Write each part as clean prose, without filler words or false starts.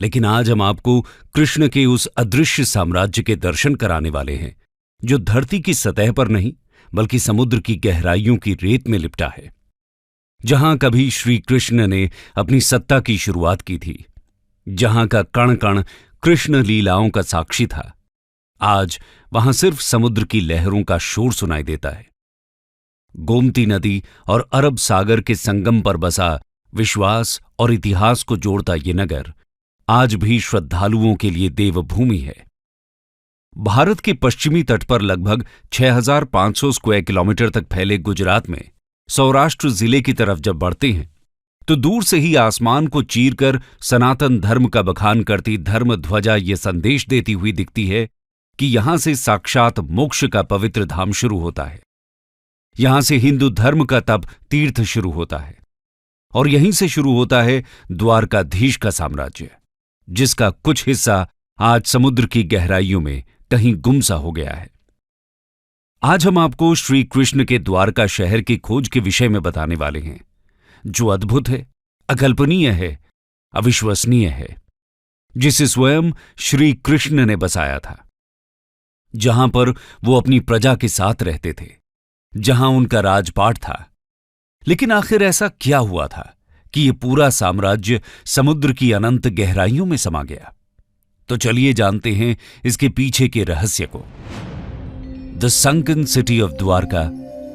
लेकिन आज हम आपको कृष्ण के उस अदृश्य साम्राज्य के दर्शन कराने वाले हैं जो धरती की सतह पर नहीं बल्कि समुद्र की गहराइयों की रेत में लिपटा है। जहां कभी श्री कृष्ण ने अपनी सत्ता की शुरुआत की थी, जहां का कण कण कृष्ण लीलाओं का साक्षी था, आज वहां सिर्फ समुद्र की लहरों का शोर सुनाई देता है। गोमती नदी और अरब सागर के संगम पर बसा विश्वास और इतिहास को जोड़ता ये नगर आज भी श्रद्धालुओं के लिए देवभूमि है। भारत के पश्चिमी तट पर लगभग 6,500 स्क्वायर किलोमीटर तक फैले गुजरात में सौराष्ट्र जिले की तरफ जब बढ़ते हैं तो दूर से ही आसमान को चीरकर सनातन धर्म का बखान करती धर्म ध्वजा ये संदेश देती हुई दिखती है कि यहां से साक्षात मोक्ष का पवित्र धाम शुरू होता है। यहां से हिंदू धर्म का तप तीर्थ शुरू होता है और यहीं से शुरू होता है द्वारकाधीश का साम्राज्य, जिसका कुछ हिस्सा आज समुद्र की गहराइयों में कहीं गुमसा हो गया है। आज हम आपको श्री कृष्ण के द्वारका शहर की खोज के विषय में बताने वाले हैं, जो अद्भुत है, अकल्पनीय है, अविश्वसनीय है, जिसे स्वयं श्री कृष्ण ने बसाया था, जहां पर वो अपनी प्रजा के साथ रहते थे, जहां उनका राजपाट था। लेकिन आखिर ऐसा क्या हुआ था कि ये पूरा साम्राज्य समुद्र की अनंत गहराइयों में समा गया? तो चलिए जानते हैं इसके पीछे के रहस्य को। The sunken city of Dwarka,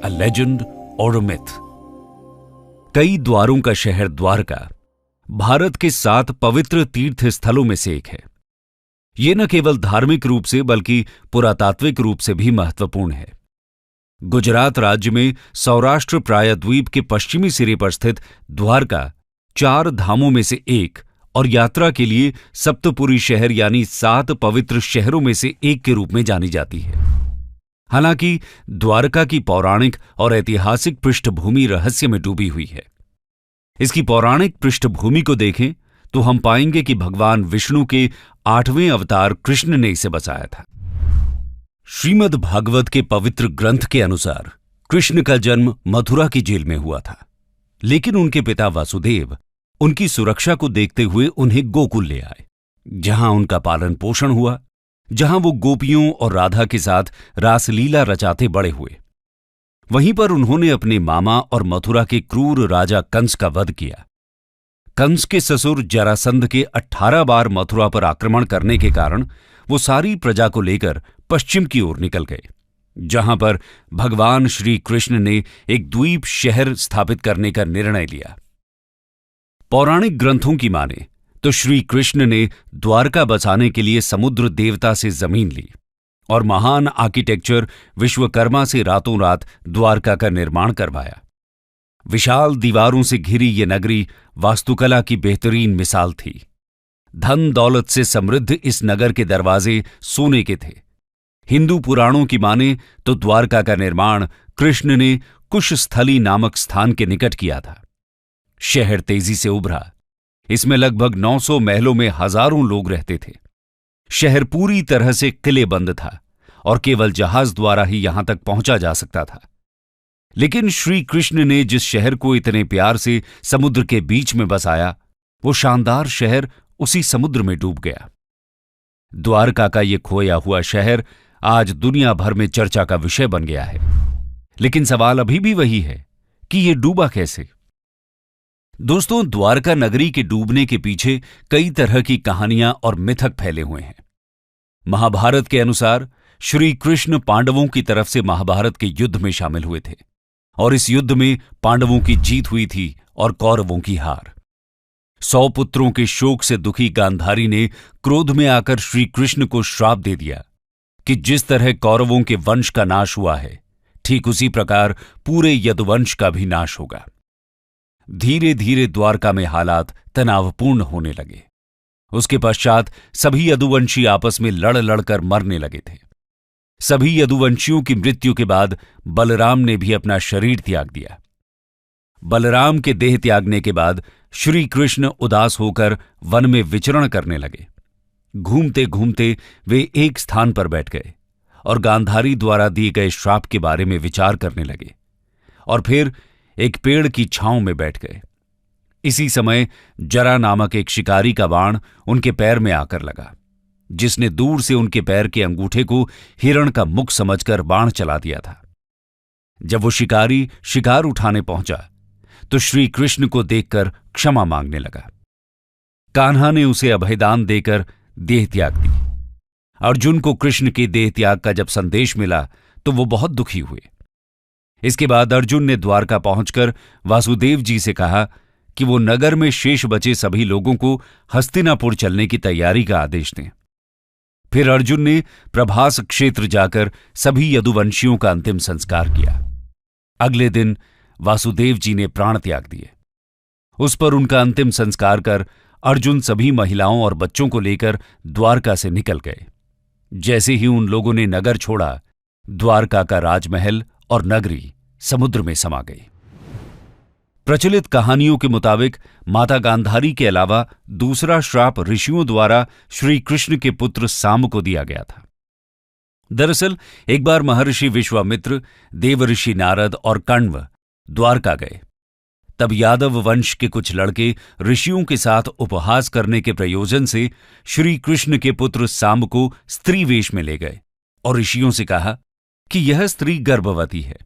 a legend और अ मिथ। कई द्वारों का शहर द्वारका भारत के 7 पवित्र तीर्थ स्थलों में से एक है। ये न केवल धार्मिक रूप से बल्कि पुरातात्विक रूप से भी महत्वपूर्ण है। गुजरात राज्य में सौराष्ट्र प्रायद्वीप के पश्चिमी सिरे पर स्थित द्वारका 4 धामों में से एक और यात्रा के लिए सप्तपुरी शहर यानी 7 पवित्र शहरों में से एक के रूप में जानी जाती है। हालांकि द्वारका की पौराणिक और ऐतिहासिक पृष्ठभूमि रहस्य में डूबी हुई है। इसकी पौराणिक पृष्ठभूमि को देखें तो हम पाएंगे कि भगवान विष्णु के 8वें अवतार कृष्ण ने इसे बसाया था। श्रीमद् भागवत के पवित्र ग्रंथ के अनुसार कृष्ण का जन्म मथुरा की जेल में हुआ था, लेकिन उनके पिता वासुदेव उनकी सुरक्षा को देखते हुए उन्हें गोकुल ले आए, जहां उनका पालन पोषण हुआ, जहां वो गोपियों और राधा के साथ रासलीला रचाते बड़े हुए। वहीं पर उन्होंने अपने मामा और मथुरा के क्रूर राजा कंस का वध किया। कंस के ससुर जरासंध के 18 बार मथुरा पर आक्रमण करने के कारण वो सारी प्रजा को लेकर पश्चिम की ओर निकल गए, जहां पर भगवान श्री कृष्ण ने एक द्वीप शहर स्थापित करने का निर्णय लिया। पौराणिक ग्रंथों की माने तो श्री कृष्ण ने द्वारका बसाने के लिए समुद्र देवता से जमीन ली और महान आर्किटेक्चर विश्वकर्मा से रातों रात द्वारका का निर्माण करवाया। विशाल दीवारों से घिरी ये नगरी वास्तुकला की बेहतरीन मिसाल थी। धन दौलत से समृद्ध इस नगर के दरवाजे सोने के थे। हिंदू पुराणों की माने तो द्वारका का निर्माण कृष्ण ने कुशस्थली नामक स्थान के निकट किया था। शहर तेजी से उभरा। इसमें लगभग 900 महलों में हजारों लोग रहते थे। शहर पूरी तरह से किलेबंद था और केवल जहाज द्वारा ही यहां तक पहुंचा जा सकता था। लेकिन श्री कृष्ण ने जिस शहर को इतने प्यार से समुद्र के बीच में बसाया, वो शानदार शहर उसी समुद्र में डूब गया। द्वारका का ये खोया हुआ शहर आज दुनिया भर में चर्चा का विषय बन गया है। लेकिन सवाल अभी भी वही है कि ये डूबा कैसे? दोस्तों, द्वारका नगरी के डूबने के पीछे कई तरह की कहानियां और मिथक फैले हुए हैं। महाभारत के अनुसार श्री कृष्ण पांडवों की तरफ से महाभारत के युद्ध में शामिल हुए थे और इस युद्ध में पांडवों की जीत हुई थी और कौरवों की हार। 100 पुत्रों के शोक से दुखी गांधारी ने क्रोध में आकर श्री कृष्ण को श्राप दे दिया कि जिस तरह कौरवों के वंश का नाश हुआ है, ठीक उसी प्रकार पूरे यदुवंश का भी नाश होगा। धीरे धीरे द्वारका में हालात तनावपूर्ण होने लगे। उसके पश्चात सभी यदुवंशी आपस में लड़ लड़कर मरने लगे थे। सभी यदुवंशियों की मृत्यु के बाद बलराम ने भी अपना शरीर त्याग दिया। बलराम के देह त्यागने के बाद श्री कृष्ण उदास होकर वन में विचरण करने लगे। घूमते घूमते वे एक स्थान पर बैठ गए और गांधारी द्वारा दिए गए श्राप के बारे में विचार करने लगे और फिर एक पेड़ की छांव में बैठ गए। इसी समय जरा नामक एक शिकारी का बाण उनके पैर में आकर लगा, जिसने दूर से उनके पैर के अंगूठे को हिरण का मुख समझकर बाण चला दिया था। जब वो शिकारी शिकार उठाने पहुंचा तो श्री कृष्ण को देखकर क्षमा मांगने लगा। कान्हा ने उसे अभयदान देकर देह त्याग दी। अर्जुन को कृष्ण के देह त्याग का जब संदेश मिला तो वो बहुत दुखी हुए। इसके बाद अर्जुन ने द्वारका पहुंचकर वासुदेव जी से कहा कि वो नगर में शेष बचे सभी लोगों को हस्तिनापुर चलने की तैयारी का आदेश दें। फिर अर्जुन ने प्रभास क्षेत्र जाकर सभी यदुवंशियों का अंतिम संस्कार किया। अगले दिन वासुदेव जी ने प्राण त्याग दिए। उस पर उनका अंतिम संस्कार कर अर्जुन सभी महिलाओं और बच्चों को लेकर द्वारका से निकल गए। जैसे ही उन लोगों ने नगर छोड़ा, द्वारका का राजमहल और नगरी समुद्र में समा गई। प्रचलित कहानियों के मुताबिक माता गांधारी के अलावा दूसरा श्राप ऋषियों द्वारा श्री कृष्ण के पुत्र सांब को दिया गया था। दरअसल एक बार महर्षि विश्वामित्र, देवऋषि नारद और कण्व द्वारका गए। तब यादव वंश के कुछ लड़के ऋषियों के साथ उपहास करने के प्रयोजन से श्री कृष्ण के पुत्र सांब को स्त्री वेश में ले गए और ऋषियों से कहा कि यह स्त्री गर्भवती है,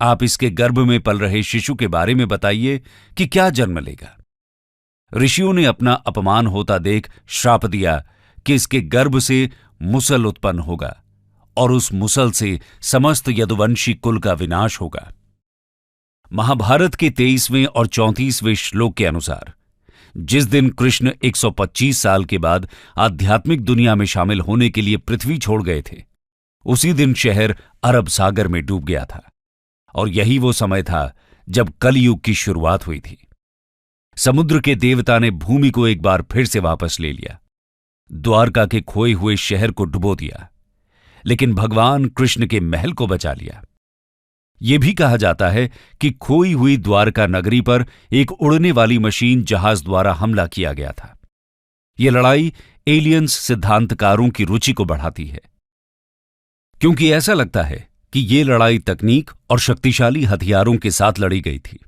आप इसके गर्भ में पल रहे शिशु के बारे में बताइए कि क्या जन्म लेगा। ऋषियों ने अपना अपमान होता देख श्राप दिया कि इसके गर्भ से मुसल उत्पन्न होगा और उस मुसल से समस्त यदुवंशी कुल का विनाश होगा। महाभारत के 23वें और 34वें श्लोक के अनुसार जिस दिन कृष्ण 125 साल के बाद आध्यात्मिक दुनिया में शामिल होने के लिए पृथ्वी छोड़ गए थे, उसी दिन शहर अरब सागर में डूब गया था और यही वो समय था जब कलयुग की शुरुआत हुई थी। समुद्र के देवता ने भूमि को एक बार फिर से वापस ले लिया, द्वारका के खोए हुए शहर को डुबो दिया, लेकिन भगवान कृष्ण के महल को बचा लिया। यह भी कहा जाता है कि खोई हुई द्वारका नगरी पर एक उड़ने वाली मशीन जहाज द्वारा हमला किया गया था। यह लड़ाई एलियंस सिद्धांतकारों की रुचि को बढ़ाती है, क्योंकि ऐसा लगता है कि यह लड़ाई तकनीक और शक्तिशाली हथियारों के साथ लड़ी गई थी।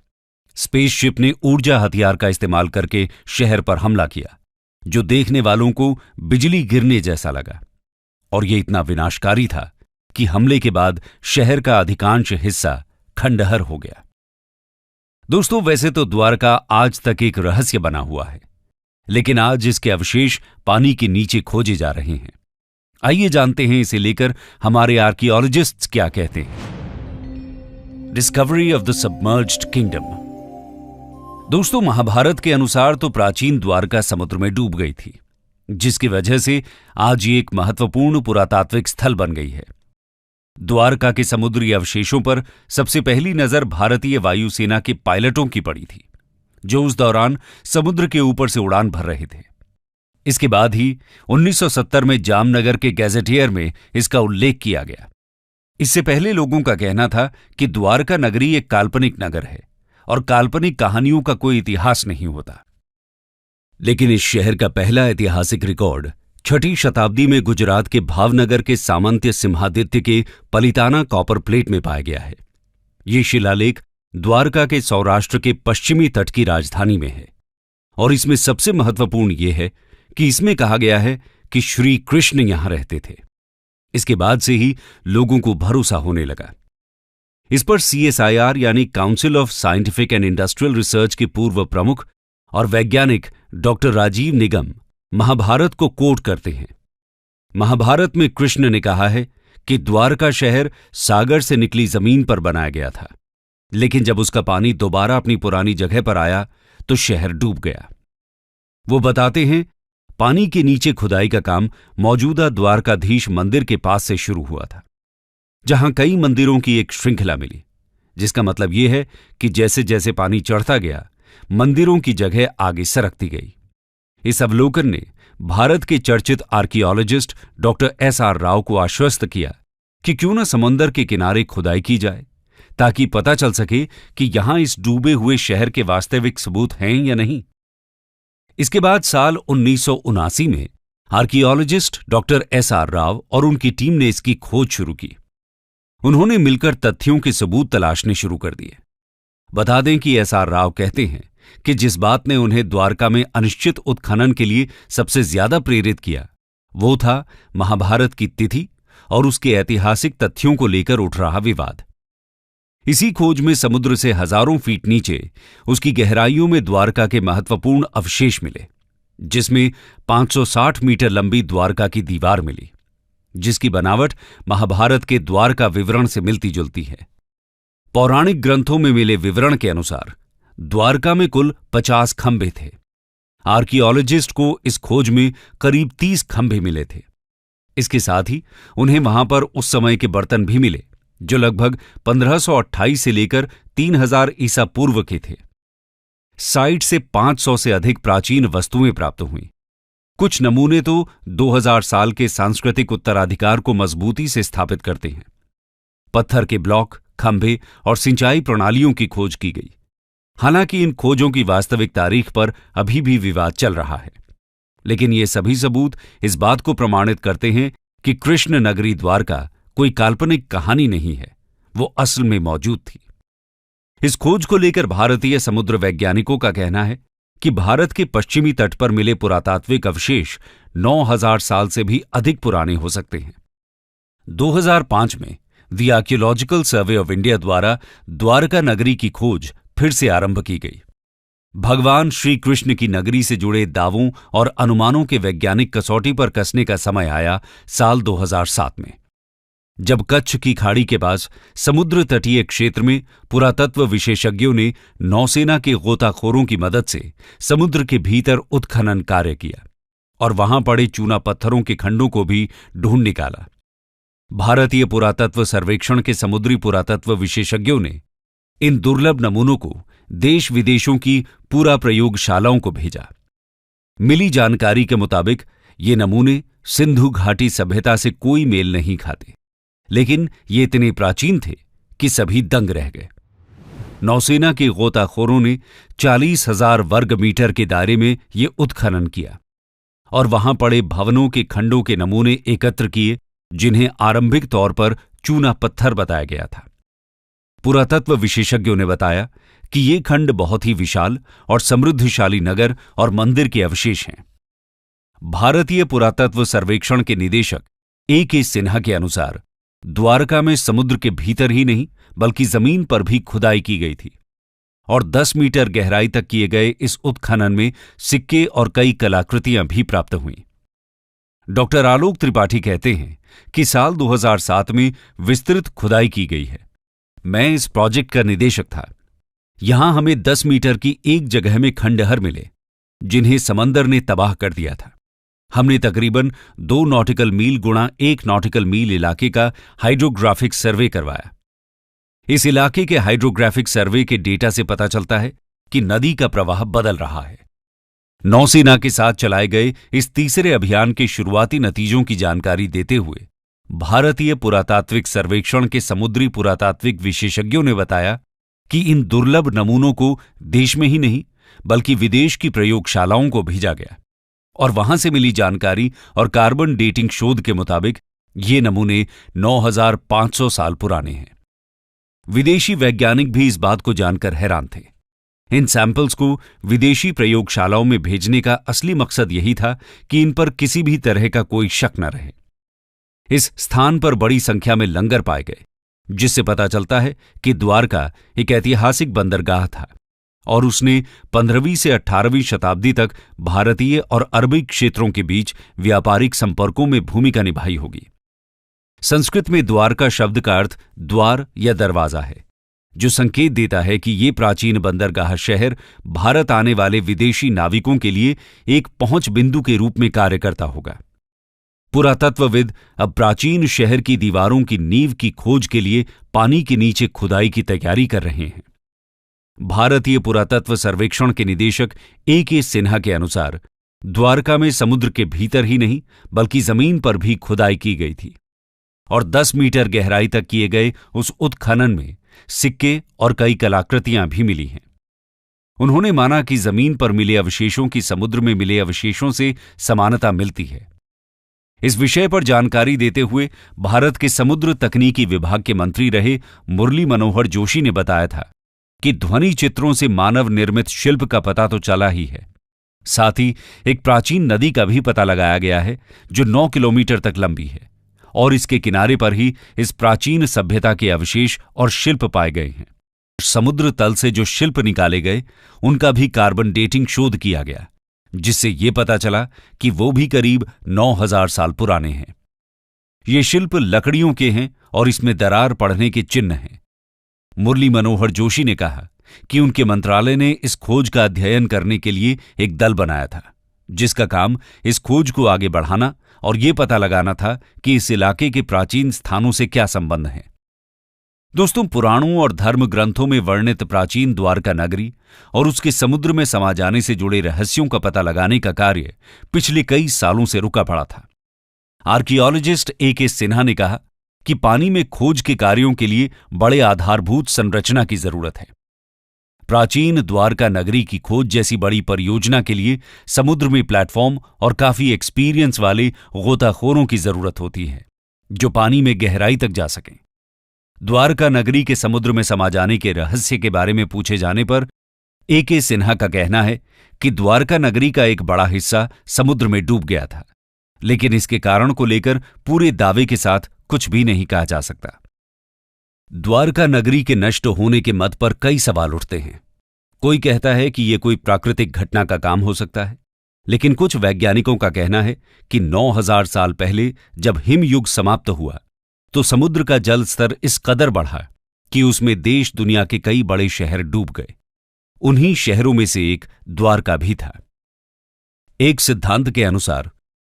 स्पेसशिप ने ऊर्जा हथियार का इस्तेमाल करके शहर पर हमला किया, जो देखने वालों को बिजली गिरने जैसा लगा, और यह इतना विनाशकारी था कि हमले के बाद शहर का अधिकांश हिस्सा खंडहर हो गया। दोस्तों, वैसे तो द्वारका आज तक एक रहस्य बना हुआ है, लेकिन आज इसके अवशेष पानी के नीचे खोजे जा रहे हैं। आइए जानते हैं इसे लेकर हमारे आर्कियोलॉजिस्ट्स क्या कहते हैं। Discovery of the submerged kingdom. दोस्तों, महाभारत के अनुसार तो प्राचीन द्वारका समुद्र में डूब गई थी, जिसकी वजह से आज ये एक महत्वपूर्ण पुरातात्विक स्थल बन गई है। द्वारका के समुद्री अवशेषों पर सबसे पहली नजर भारतीय वायुसेना के पायलटों की पड़ी थी, जो उस दौरान समुद्र के ऊपर से उड़ान भर रहे थे। इसके बाद ही 1970 में जामनगर के गैजेटियर में इसका उल्लेख किया गया। इससे पहले लोगों का कहना था कि द्वारका नगरी एक काल्पनिक नगर है और काल्पनिक कहानियों का कोई इतिहास नहीं होता। लेकिन इस शहर का पहला ऐतिहासिक रिकॉर्ड 6ठी शताब्दी में गुजरात के भावनगर के सामंत्य सिंहादित्य के पलिताना कॉपर प्लेट में पाया गया है। ये शिलालेख द्वारका के सौराष्ट्र के पश्चिमी तट की राजधानी में है और इसमें सबसे महत्वपूर्ण यह है कि इसमें कहा गया है कि श्री कृष्ण यहां रहते थे। इसके बाद से ही लोगों को भरोसा होने लगा। इस पर CSIR यानी council of scientific and industrial research के पूर्व प्रमुख और वैज्ञानिक डॉक्टर राजीव निगम महाभारत को कोट करते हैं। महाभारत में कृष्ण ने कहा है कि द्वारका शहर सागर से निकली जमीन पर बनाया गया था, लेकिन जब उसका पानी दोबारा अपनी पुरानी जगह पर आया तो शहर डूब गया। वो बताते हैं, पानी के नीचे खुदाई का काम मौजूदा द्वारकाधीश मंदिर के पास से शुरू हुआ था, जहां कई मंदिरों की एक श्रृंखला मिली, जिसका मतलब यह है कि जैसे जैसे पानी चढ़ता गया, मंदिरों की जगह आगे सरकती गई। इस अवलोकन ने भारत के चर्चित आर्कियोलॉजिस्ट डॉक्टर SR राव को आश्वस्त किया कि क्यों न समंदर के किनारे खुदाई की जाए, ताकि पता चल सके कि यहां इस डूबे हुए शहर के वास्तविक सबूत हैं या नहीं। इसके बाद साल 1979 में आर्कियोलॉजिस्ट डॉक्टर SR राव और उनकी टीम ने इसकी खोज शुरू की। उन्होंने मिलकर तथ्यों के सबूत तलाशने शुरू कर दिए। बता दें कि SR राव कहते हैं कि जिस बात ने उन्हें द्वारका में अनिश्चित उत्खनन के लिए सबसे ज्यादा प्रेरित किया वो था महाभारत की तिथि और उसके ऐतिहासिक तथ्यों को लेकर उठ रहा विवाद। इसी खोज में समुद्र से हजारों फीट नीचे उसकी गहराइयों में द्वारका के महत्वपूर्ण अवशेष मिले, जिसमें 560 मीटर लंबी द्वारका की दीवार मिली, जिसकी बनावट महाभारत के द्वारका विवरण से मिलती जुलती है। पौराणिक ग्रंथों में मिले विवरण के अनुसार द्वारका में कुल 50 खंभे थे। आर्कियोलॉजिस्ट को इस खोज में करीब 30 खंभे मिले थे। इसके साथ ही उन्हें वहां पर उस समय के बर्तन भी मिले जो लगभग 1528 से लेकर 3000 ईसा पूर्व के थे। साइट से 500 से अधिक प्राचीन वस्तुएं प्राप्त हुईं। कुछ नमूने तो 2000 साल के सांस्कृतिक उत्तराधिकार को मजबूती से स्थापित करते हैं। पत्थर के ब्लॉक, खंभे और सिंचाई प्रणालियों की खोज की गई। हालांकि इन खोजों की वास्तविक तारीख पर अभी भी विवाद चल रहा है, लेकिन ये सभी सबूत इस बात को प्रमाणित करते हैं कि कृष्ण नगरी द्वारका कोई काल्पनिक कहानी नहीं है, वो असल में मौजूद थी। इस खोज को लेकर भारतीय समुद्र वैज्ञानिकों का कहना है कि भारत के पश्चिमी तट पर मिले पुरातात्विक अवशेष 9000 साल से भी अधिक पुराने हो सकते हैं। 2005 में the archaeological survey of India द्वारा द्वारका नगरी की खोज फिर से आरंभ की गई। भगवान श्री कृष्ण की नगरी से जुड़े दावों और अनुमानों के वैज्ञानिक कसौटी पर कसने का समय आया साल 2007 में, जब कच्छ की खाड़ी के पास समुद्र तटीय क्षेत्र में पुरातत्व विशेषज्ञों ने नौसेना के गोताखोरों की मदद से समुद्र के भीतर उत्खनन कार्य किया और वहां पड़े चूना पत्थरों के खंडों को भी ढूंढ निकाला। भारतीय पुरातत्व सर्वेक्षण के समुद्री पुरातत्व विशेषज्ञों ने इन दुर्लभ नमूनों को देश विदेशों की पूरा प्रयोगशालाओं को भेजा। मिली जानकारी के मुताबिक ये नमूने सिंधु घाटी सभ्यता से कोई मेल नहीं खाते, लेकिन ये इतने प्राचीन थे कि सभी दंग रह गए। नौसेना के गोताखोरों ने 40,000 वर्ग मीटर के दायरे में ये उत्खनन किया और वहां पड़े भवनों के खंडों के नमूने एकत्र किए, जिन्हें आरंभिक तौर पर चूना पत्थर बताया गया था। पुरातत्व विशेषज्ञों ने बताया कि ये खंड बहुत ही विशाल और समृद्धशाली नगर और मंदिर के अवशेष हैं। भारतीय पुरातत्व सर्वेक्षण के निदेशक A.K. सिन्हा के अनुसार द्वारका में समुद्र के भीतर ही नहीं बल्कि जमीन पर भी खुदाई की गई थी और 10 मीटर गहराई तक किए गए इस उत्खनन में सिक्के और कई कलाकृतियां भी प्राप्त हुईं। डॉक्टर आलोक त्रिपाठी कहते हैं कि साल 2007 में विस्तृत खुदाई की गई है। मैं इस प्रोजेक्ट का निदेशक था। यहां हमें 10 मीटर की एक जगह में खंडहर मिले, जिन्हें समंदर ने तबाह कर दिया था। हमने तकरीबन 2 नॉटिकल मील गुणा 1 नॉटिकल मील इलाके का हाइड्रोग्राफिक सर्वे करवाया। इस इलाके के हाइड्रोग्राफिक सर्वे के डेटा से पता चलता है कि नदी का प्रवाह बदल रहा है। नौसेना के साथ चलाए गए इस तीसरे अभियान के शुरुआती नतीजों की जानकारी देते हुए भारतीय पुरातात्विक सर्वेक्षण के समुद्री पुरातात्विक विशेषज्ञों ने बताया कि इन दुर्लभ नमूनों को देश में ही नहीं बल्कि विदेश की प्रयोगशालाओं को भेजा गया और वहां से मिली जानकारी और कार्बन डेटिंग शोध के मुताबिक ये नमूने 9500 साल पुराने हैं। विदेशी वैज्ञानिक भी इस बात को जानकर हैरान थे। इन सैंपल्स को विदेशी प्रयोगशालाओं में भेजने का असली मकसद यही था कि इन पर किसी भी तरह का कोई शक न रहे। इस स्थान पर बड़ी संख्या में लंगर पाए गए, जिससे पता चलता है कि द्वारका एक ऐतिहासिक बंदरगाह था और उसने 15वीं से 18वीं शताब्दी तक भारतीय और अरबी क्षेत्रों के बीच व्यापारिक संपर्कों में भूमिका निभाई होगी। संस्कृत में द्वारका शब्द का अर्थ द्वार या दरवाजा है, जो संकेत देता है कि ये प्राचीन बंदरगाह शहर भारत आने वाले विदेशी नाविकों के लिए एक पहुंच बिंदु के रूप में कार्य करता होगा। पुरातत्वविद अब प्राचीन शहर की दीवारों की नींव की खोज के लिए पानी के नीचे खुदाई की तैयारी कर रहे हैं। भारतीय पुरातत्व सर्वेक्षण के निदेशक A.K. सिन्हा के अनुसार द्वारका में समुद्र के भीतर ही नहीं बल्कि जमीन पर भी खुदाई की गई थी और 10 मीटर गहराई तक किए गए उस उत्खनन में सिक्के और कई कलाकृतियां भी मिली हैं। उन्होंने माना कि जमीन पर मिले अवशेषों की समुद्र में मिले अवशेषों से समानता मिलती है। इस विषय पर जानकारी देते हुए भारत के समुद्र तकनीकी विभाग के मंत्री रहे मुरली मनोहर जोशी ने बताया था कि ध्वनि चित्रों से मानव निर्मित शिल्प का पता तो चला ही है, साथ ही एक प्राचीन नदी का भी पता लगाया गया है जो 9 किलोमीटर तक लंबी है, और इसके किनारे पर ही इस प्राचीन सभ्यता के अवशेष और शिल्प पाए गए हैं। समुद्र तल से जो शिल्प निकाले गए उनका भी कार्बन डेटिंग शोध किया गया, जिससे यह पता चला कि वो भी करीब 9000 साल पुराने हैं। ये शिल्प लकड़ियों के हैं और इसमें दरार पड़ने के चिन्ह हैं। मुरली मनोहर जोशी ने कहा कि उनके मंत्रालय ने इस खोज का अध्ययन करने के लिए एक दल बनाया था, जिसका काम इस खोज को आगे बढ़ाना और ये पता लगाना था कि इस इलाके के प्राचीन स्थानों से क्या संबंध है। दोस्तों, पुराणों और धर्म ग्रंथों में वर्णित प्राचीन द्वारका नगरी और उसके समुद्र में समा जाने से जुड़े रहस्यों का पता लगाने का कार्य पिछले कई सालों से रुका पड़ा था। Archaeologist A.K. सिन्हा ने कहा कि पानी में खोज के कार्यों के लिए बड़े आधारभूत संरचना की जरूरत है। प्राचीन द्वारका नगरी की खोज जैसी बड़ी परियोजना के लिए समुद्र में प्लेटफॉर्म और काफी एक्सपीरियंस वाले गोताखोरों की जरूरत होती है जो पानी में गहराई तक जा सकें। द्वारका नगरी के समुद्र में समा जाने के रहस्य के बारे में पूछे जाने पर A.K. सिन्हा का कहना है कि द्वारका नगरी का एक बड़ा हिस्सा समुद्र में डूब गया था, लेकिन इसके कारण को लेकर पूरे दावे के साथ कुछ भी नहीं कहा जा सकता। द्वारका नगरी के नष्ट होने के मत पर कई सवाल उठते हैं। कोई कहता है कि यह कोई प्राकृतिक घटना का काम हो सकता है, लेकिन कुछ वैज्ञानिकों का कहना है कि 9000 साल पहले जब हिमयुग समाप्त हुआ तो समुद्र का जल स्तर इस कदर बढ़ा कि उसमें देश दुनिया के कई बड़े शहर डूब गए। उन्हीं शहरों में से एक द्वारका भी था। एक सिद्धांत के अनुसार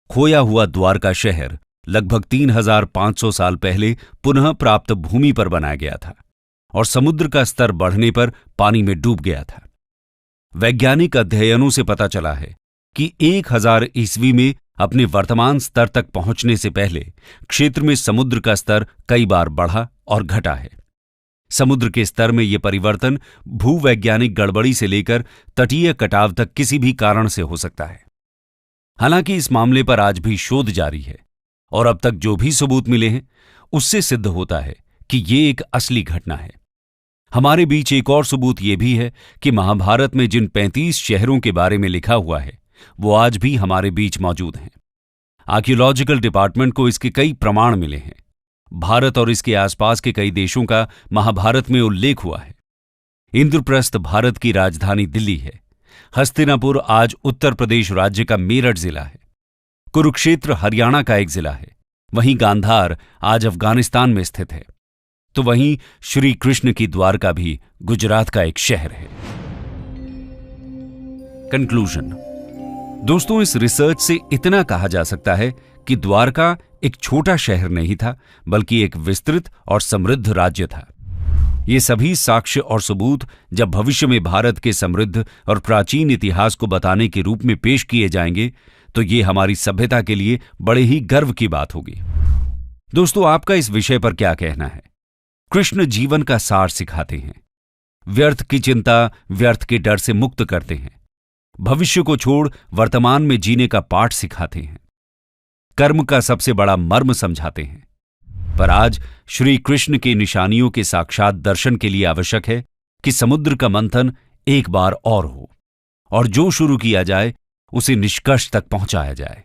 खोया हुआ द्वारका शहर लगभग 3500 साल पहले पुनः प्राप्त भूमि पर बनाया गया था और समुद्र का स्तर बढ़ने पर पानी में डूब गया था। वैज्ञानिक अध्ययनों से पता चला है कि 1000 ईस्वी में अपने वर्तमान स्तर तक पहुंचने से पहले क्षेत्र में समुद्र का स्तर कई बार बढ़ा और घटा है। समुद्र के स्तर में यह परिवर्तन भूवैज्ञानिक गड़बड़ी से लेकर तटीय कटाव तक किसी भी कारण से हो सकता है। हालांकि इस मामले पर आज भी शोध जारी है और अब तक जो भी सबूत मिले हैं उससे सिद्ध होता है कि ये एक असली घटना है। हमारे बीच एक और सबूत यह भी है कि महाभारत में जिन 35 शहरों के बारे में लिखा हुआ है वो आज भी हमारे बीच मौजूद हैं। आर्कियोलॉजिकल डिपार्टमेंट को इसके कई प्रमाण मिले हैं। भारत और इसके आसपास के कई देशों का महाभारत में उल्लेख हुआ है। इंद्रप्रस्थ भारत की राजधानी दिल्ली है। हस्तिनापुर आज उत्तर प्रदेश राज्य का मेरठ जिला है। कुरुक्षेत्र हरियाणा का एक जिला है। वहीं गांधार आज अफगानिस्तान में स्थित है। तो वहीं श्री कृष्ण की द्वारका भी गुजरात का एक शहर है। कंक्लूजन। दोस्तों, इस रिसर्च से इतना कहा जा सकता है कि द्वारका एक छोटा शहर नहीं था, बल्कि एक विस्तृत और समृद्ध राज्य था। ये सभी साक्ष्य और सबूत जब भविष्य में भारत के समृद्ध और प्राचीन इतिहास को बताने के रूप में पेश किए जाएंगे तो ये हमारी सभ्यता के लिए बड़े ही गर्व की बात होगी। दोस्तों, आपका इस विषय पर क्या कहना है? कृष्ण जीवन का सार सिखाते हैं, व्यर्थ की चिंता, व्यर्थ के डर से मुक्त करते हैं, भविष्य को छोड़ वर्तमान में जीने का पाठ सिखाते हैं, कर्म का सबसे बड़ा मर्म समझाते हैं। पर आज श्री कृष्ण की निशानियों के साक्षात दर्शन के लिए आवश्यक है कि समुद्र का मंथन एक बार और हो और जो शुरू किया जाए उसे निष्कर्ष तक पहुंचाया जाए।